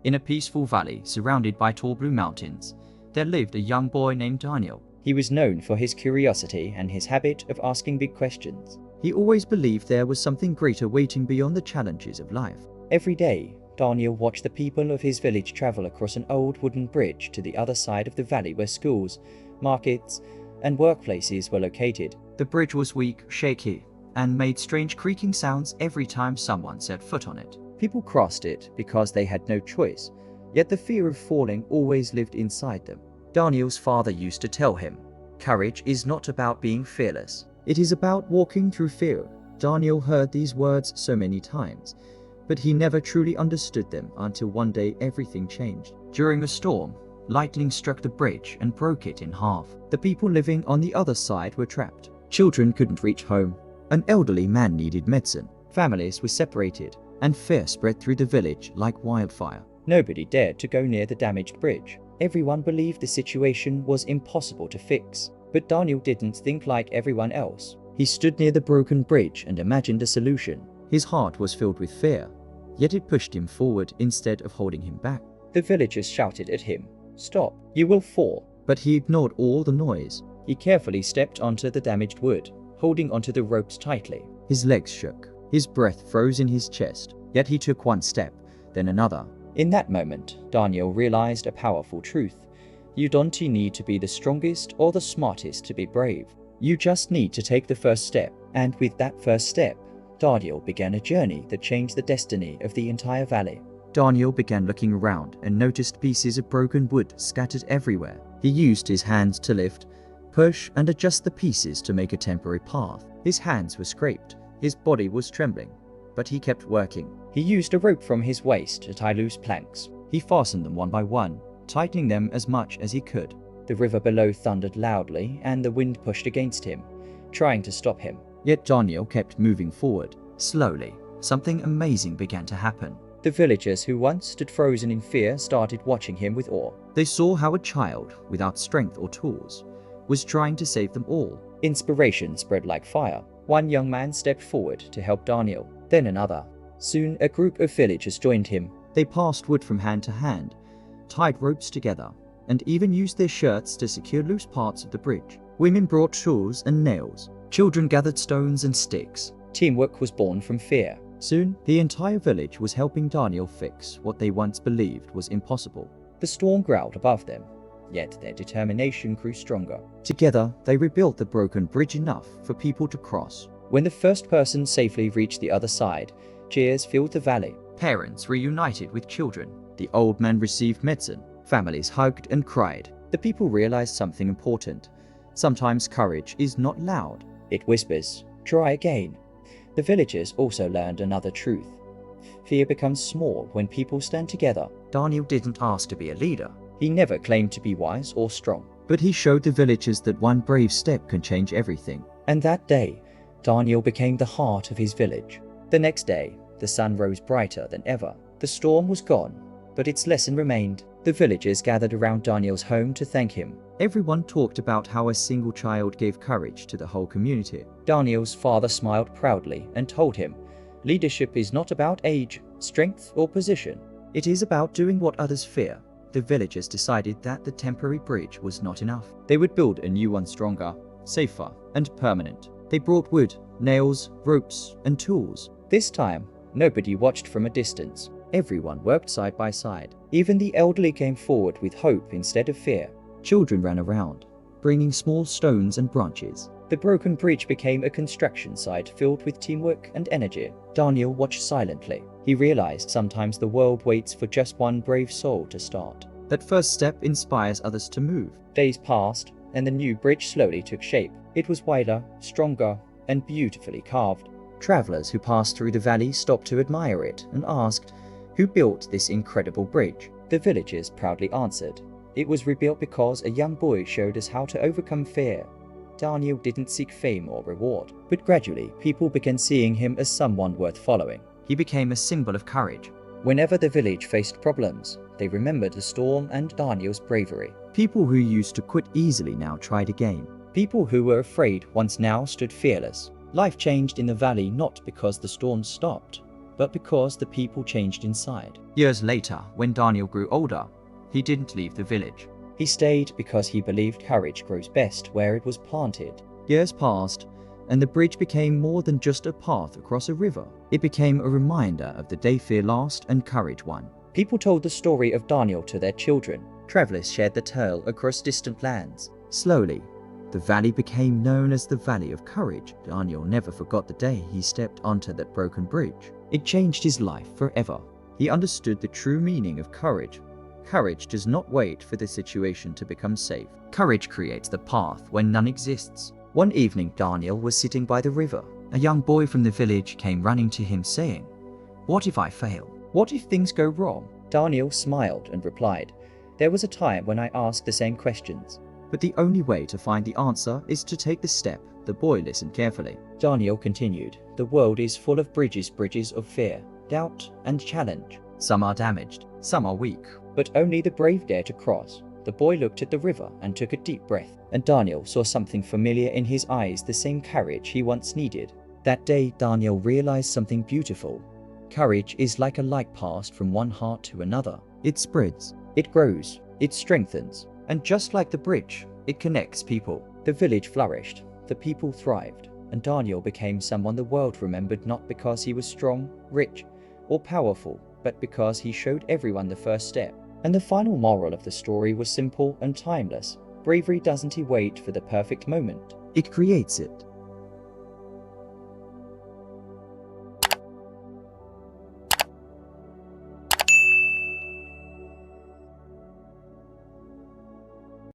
In a peaceful valley surrounded by tall blue mountains, there lived a young boy named Daniel. He was known for his curiosity and his habit of asking big questions. He always believed there was something greater waiting beyond the challenges of life. Every day, Daniel watched the people of his village travel across an old wooden bridge to the other side of the valley where schools, markets, and workplaces were located. The bridge was weak, shaky, and made strange creaking sounds every time someone set foot on it. People crossed it because they had no choice, yet the fear of falling always lived inside them. Daniel's father used to tell him, "Courage is not about being fearless. It is about walking through fear." Daniel heard these words so many times, but he never truly understood them until one day everything changed. During a storm, lightning struck the bridge and broke it in half. The people living on the other side were trapped. Children couldn't reach home. An elderly man needed medicine. Families were separated, and fear spread through the village like wildfire. Nobody dared to go near the damaged bridge. Everyone believed the situation was impossible to fix. But Daniel didn't think like everyone else. He stood near the broken bridge and imagined a solution. His heart was filled with fear, yet it pushed him forward instead of holding him back. The villagers shouted at him, "Stop, you will fall." But he ignored all the noise. He carefully stepped onto the damaged wood, holding onto the ropes tightly. His legs shook. His breath froze in his chest. Yet he took one step, then another. In that moment, Daniel realized a powerful truth. You don't need to be the strongest or the smartest to be brave. You just need to take the first step. And with that first step, Daniel began a journey that changed the destiny of the entire valley. Daniel began looking around and noticed pieces of broken wood scattered everywhere. He used his hands to lift, push, and adjust the pieces to make a temporary path. His hands were scraped. His body was trembling, but he kept working. He used a rope from his waist to tie loose planks. He fastened them one by one, tightening them as much as he could. The river below thundered loudly, and the wind pushed against him, trying to stop him. Yet Daniel kept moving forward. Slowly, something amazing began to happen. The villagers who once stood frozen in fear started watching him with awe. They saw how a child, without strength or tools, was trying to save them all. Inspiration spread like fire. One young man stepped forward to help Daniel, then another. Soon, a group of villagers joined him. They passed wood from hand to hand, tied ropes together, and even used their shirts to secure loose parts of the bridge. Women brought tools and nails. Children gathered stones and sticks. Teamwork was born from fear. Soon, the entire village was helping Daniel fix what they once believed was impossible. The storm growled above them, yet their determination grew stronger. Together, they rebuilt the broken bridge enough for people to cross. When the first person safely reached the other side, cheers filled the valley. Parents reunited with children. The old man received medicine. Families hugged and cried. The people realized something important. Sometimes courage is not loud. It whispers, "Try again." The villagers also learned another truth. Fear becomes small when people stand together. Daniel didn't ask to be a leader. He never claimed to be wise or strong. But he showed the villagers that one brave step can change everything. And that day, Daniel became the heart of his village. The next day, the sun rose brighter than ever. The storm was gone, but its lesson remained. The villagers gathered around Daniel's home to thank him. Everyone talked about how a single child gave courage to the whole community. Daniel's father smiled proudly and told him, "Leadership is not about age, strength, or position. It is about doing what others fear." The villagers decided that the temporary bridge was not enough. They would build a new one stronger, safer, and permanent. They brought wood, nails, ropes, and tools. This time, nobody watched from a distance. Everyone worked side by side. Even the elderly came forward with hope instead of fear. Children ran around, bringing small stones and branches. The broken bridge became a construction site filled with teamwork and energy. Daniel watched silently. He realized sometimes the world waits for just one brave soul to start. That first step inspires others to move. Days passed, and the new bridge slowly took shape. It was wider, stronger, and beautifully carved. Travelers who passed through the valley stopped to admire it and asked, "Who built this incredible bridge?" The villagers proudly answered, "It was rebuilt because a young boy showed us how to overcome fear." Daniel didn't seek fame or reward, but gradually people began seeing him as someone worth following. He became a symbol of courage. Whenever the village faced problems, they remembered the storm and Daniel's bravery. People who used to quit easily now tried again. People who were afraid once now stood fearless. Life changed in the valley not because the storm stopped, but because the people changed inside. Years later, when Daniel grew older, he didn't leave the village. He stayed because he believed courage grows best where it was planted. Years passed, and the bridge became more than just a path across a river. It became a reminder of the day fear lost and courage won. People told the story of Daniel to their children. Travelers shared the tale across distant lands. Slowly, the valley became known as the Valley of Courage. Daniel never forgot the day he stepped onto that broken bridge. It changed his life forever. He understood the true meaning of courage. Courage does not wait for the situation to become safe. Courage creates the path when none exists. One evening, Daniel was sitting by the river. A young boy from the village came running to him saying, "What if I fail? What if things go wrong?" Daniel smiled and replied, "There was a time when I asked the same questions. But the only way to find the answer is to take the step." The boy listened carefully. Daniel continued, "The world is full of bridges of fear, doubt, and challenge. Some are damaged, some are weak, but only the brave dare to cross." The boy looked at the river and took a deep breath, and Daniel saw something familiar in his eyes, the same courage he once needed. That day, Daniel realized something beautiful. Courage is like a light passed from one heart to another. It spreads. It grows. It strengthens. And just like the bridge, it connects people. The village flourished. The people thrived. And Daniel became someone the world remembered, not because he was strong, rich, or powerful, but because he showed everyone the first step. And the final moral of the story was simple and timeless. Bravery doesn't wait for the perfect moment. It creates it.